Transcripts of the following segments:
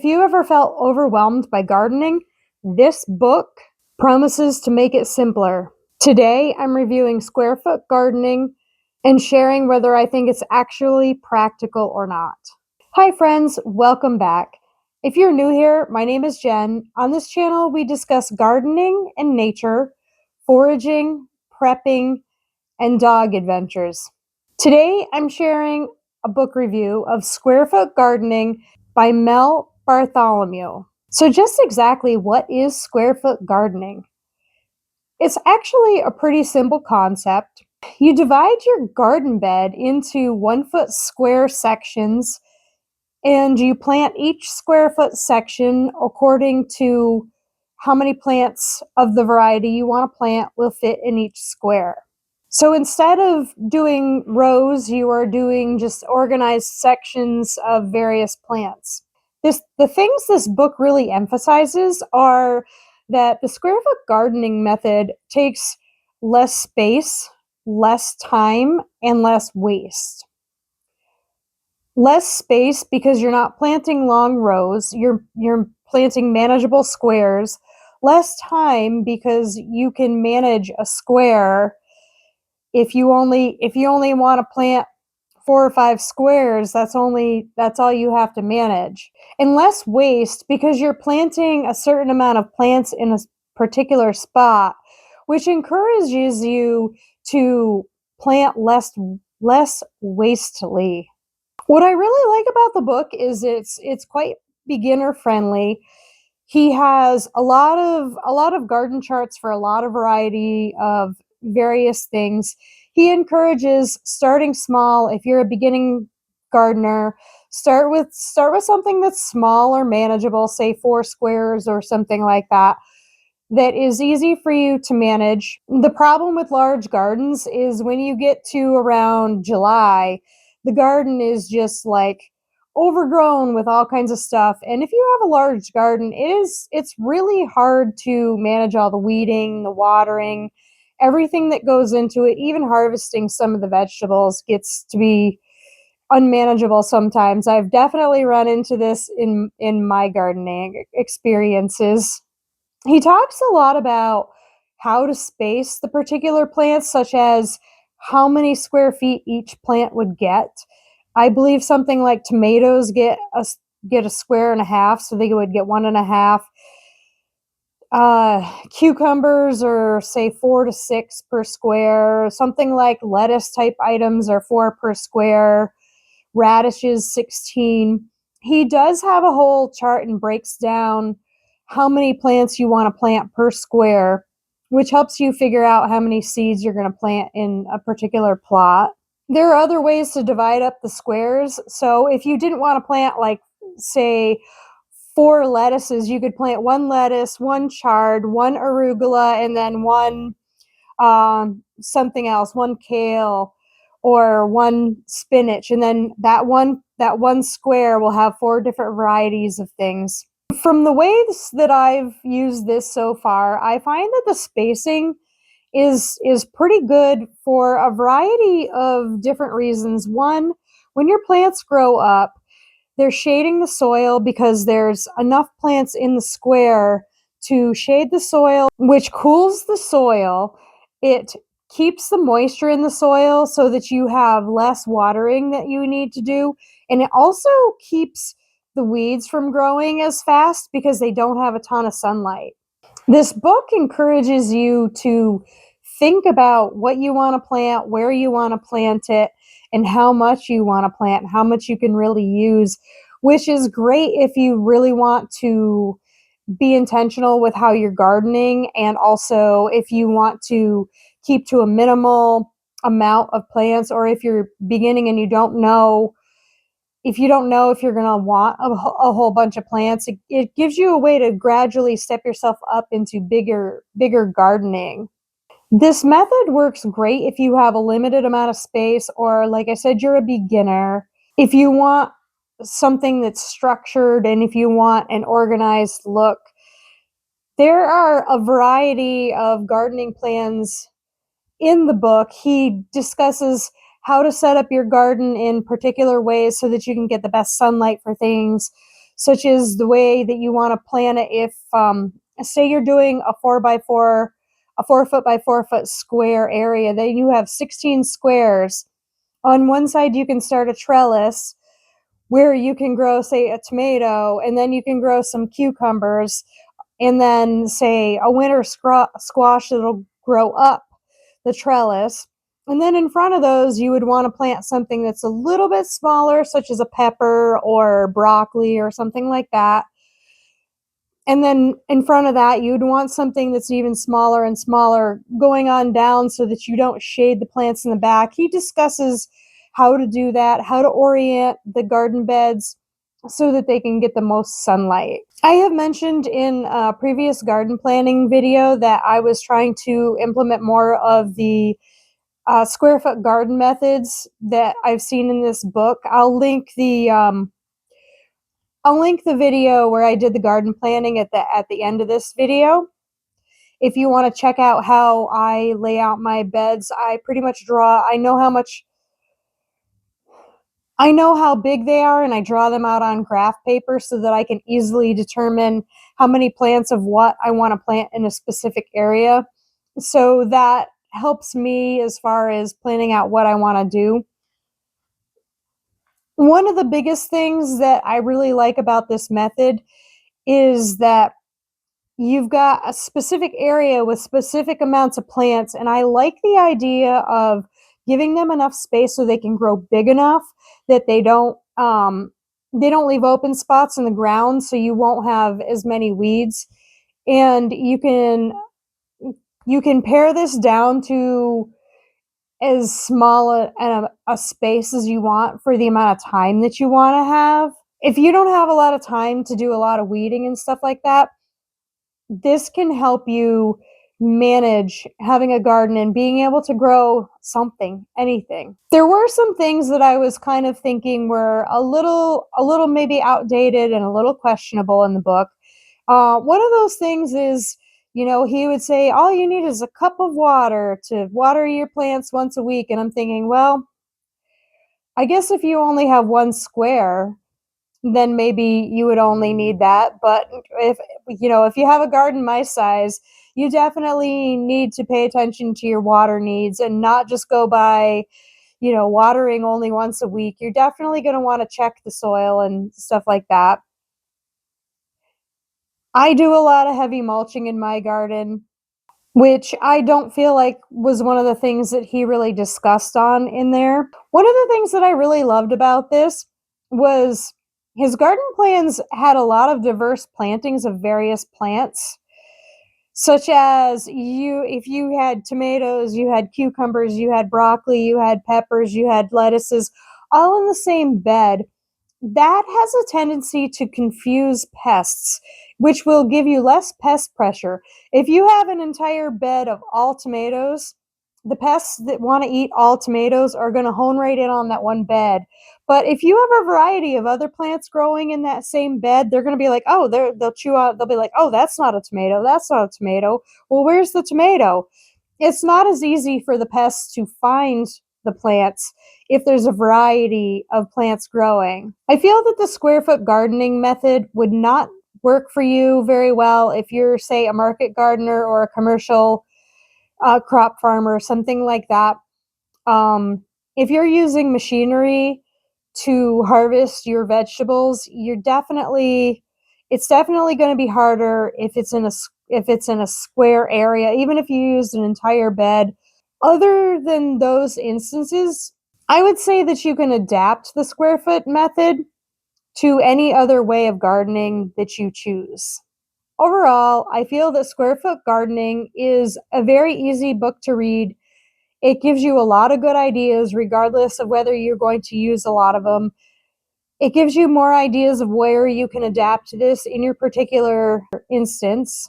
If you ever felt overwhelmed by gardening, this book promises to make it simpler. Today, I'm reviewing square foot gardening and sharing whether I think it's actually practical or not. Hi, friends, welcome back. If you're new here, my name is Jen. On this channel, we discuss gardening and nature, foraging, prepping, and dog adventures. Today, I'm sharing a book review of Square Foot Gardening by Mel Bartholomew. So, just exactly what is square foot gardening? It's actually a pretty simple concept. You divide your garden bed into 1 foot square sections and you plant each square foot section according to how many plants of the variety you want to plant will fit in each square. So instead of doing rows, you are doing just organized sections of various plants. The things this book really emphasizes are that the square foot gardening method takes less space, less time, and less waste. Less space because you're not planting long rows, you're planting manageable squares. Less time because you can manage a square. If you only want to plant 4 or 5 squares, that's all you have to manage. And less waste because you're planting a certain amount of plants in a particular spot, which encourages you to plant less wastefully. What I really like about the book is it's quite beginner friendly. He has a lot of garden charts for a lot of variety of various things. He encourages starting small. If you're a beginning gardener, start with something that's small or manageable, say 4 squares or something like that. That is easy for you to manage. The problem with large gardens is when you get to around July, the garden is just like overgrown with all kinds of stuff. And if you have a large garden, it's really hard to manage all the weeding, the watering, everything that goes into it. Even harvesting some of the vegetables gets to be unmanageable sometimes. I've definitely run into this in my gardening experiences. He talks a lot about how to space the particular plants, such as how many square feet each plant would get. I believe something like tomatoes get a square and a half, so they would get 1.5. Cucumbers are say 4 to 6 per square. Something like lettuce type items are 4 per square. Radishes 16. He does have a whole chart and breaks down how many plants you want to plant per square, which helps you figure out how many seeds you're going to plant in a particular plot. There are other ways to divide up the squares. So if you didn't want to plant, like, say, 4 lettuces, you could plant 1 lettuce, 1 chard, 1 arugula, and then 1 something else, 1 kale, or 1 spinach, and then that one square will have 4 different varieties of things. From the ways that I've used this so far, I find that the spacing is pretty good for a variety of different reasons. One, when your plants grow up, they're shading the soil because there's enough plants in the square to shade the soil, which cools the soil. It keeps the moisture in the soil so that you have less watering that you need to do. And it also keeps the weeds from growing as fast because they don't have a ton of sunlight. This book encourages you to think about what you want to plant, where you want to plant it, and how much you want to plant, how much you can really use, which is great if you really want to be intentional with how you're gardening, and also if you want to keep to a minimal amount of plants, or if you're beginning and you don't know if you're going to want a whole bunch of plants. It gives you a way to gradually step yourself up into bigger gardening. This method works great if you have a limited amount of space, or, like I said, you're a beginner. If you want something that's structured and if you want an organized look, there are a variety of gardening plans in the book. He discusses how to set up your garden in particular ways so that you can get the best sunlight for things, such as the way that you want to plan it. If, say, you're doing a 4x4, a 4 foot by 4 foot square area, then you have 16 squares. On one side, you can start a trellis where you can grow, say, a tomato, and then you can grow some cucumbers, and then, say, a winter squash that'll grow up the trellis. And then in front of those, you would want to plant something that's a little bit smaller, such as a pepper or broccoli or something like that. And then in front of that, you'd want something that's even smaller and smaller going on down so that you don't shade the plants in the back. He discusses how to do that, how to orient the garden beds so that they can get the most sunlight. I have mentioned in a previous garden planning video that I was trying to implement more of the square foot garden methods that I've seen in this book. I'll link the video where I did the garden planning at the end of this video. If you want to check out how I lay out my beds, I pretty much draw, I know how big they are, and I draw them out on graph paper so that I can easily determine how many plants of what I want to plant in a specific area. So that helps me as far as planning out what I want to do. One of the biggest things that I really like about this method is that you've got a specific area with specific amounts of plants, and I like the idea of giving them enough space so they can grow big enough that they don't leave open spots in the ground, so you won't have as many weeds. And you can pare this down to as small a space as you want for the amount of time that you want to have. If you don't have a lot of time to do a lot of weeding and stuff like that, this can help you manage having a garden and being able to grow something, anything. There were some things that I was kind of thinking were a little maybe outdated and a little questionable in the book. One of those things is, he would say, all you need is a cup of water to water your plants once a week. And I'm thinking, well, I guess if you only have one square, then maybe you would only need that. But if you have a garden my size, you definitely need to pay attention to your water needs and not just go by, watering only once a week. You're definitely going to want to check the soil and stuff like that. I do a lot of heavy mulching in my garden, which I don't feel like was one of the things that he really discussed on in there. One of the things that I really loved about this was his garden plans had a lot of diverse plantings of various plants, such as if you had tomatoes, you had cucumbers, you had broccoli, you had peppers, you had lettuces, all in the same bed. That has a tendency to confuse pests, which will give you less pest pressure. If you have an entire bed of all tomatoes, the pests that want to eat all tomatoes are going to hone right in on that one bed. But if you have a variety of other plants growing in that same bed, they're going to be like, oh, they'll chew out, they'll be like, oh, that's not a tomato, that's not a tomato. Well, where's the tomato? It's not as easy for the pests to find the plants if there's a variety of plants growing. I feel that the square foot gardening method would not work for you very well if you're, say, a market gardener or a commercial crop farmer, something like that. If you're using machinery to harvest your vegetables, it's definitely going to be harder if it's in a square area, even if you used an entire bed. Other than those instances, I would say that you can adapt the square foot method to any other way of gardening that you choose. Overall, I feel that Square Foot Gardening is a very easy book to read. It gives you a lot of good ideas, regardless of whether you're going to use a lot of them. It gives you more ideas of where you can adapt this in your particular instance.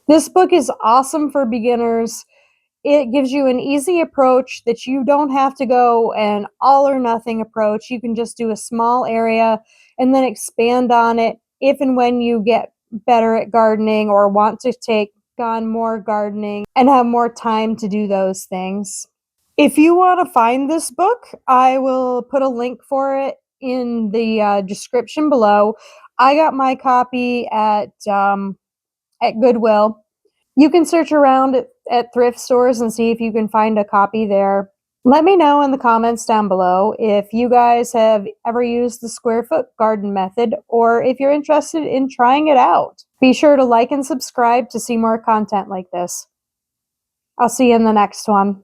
This book is awesome for beginners. It gives you an easy approach that you don't have to go an all or nothing approach. You can just do a small area and then expand on it if and when you get better at gardening or want to take on more gardening and have more time to do those things. If you want to find this book, I will put a link for it in the description below. I got my copy at Goodwill. You can search around at thrift stores and see if you can find a copy there. Let me know in the comments down below if you guys have ever used the square foot garden method or if you're interested in trying it out. Be sure to like and subscribe to see more content like this. I'll see you in the next one.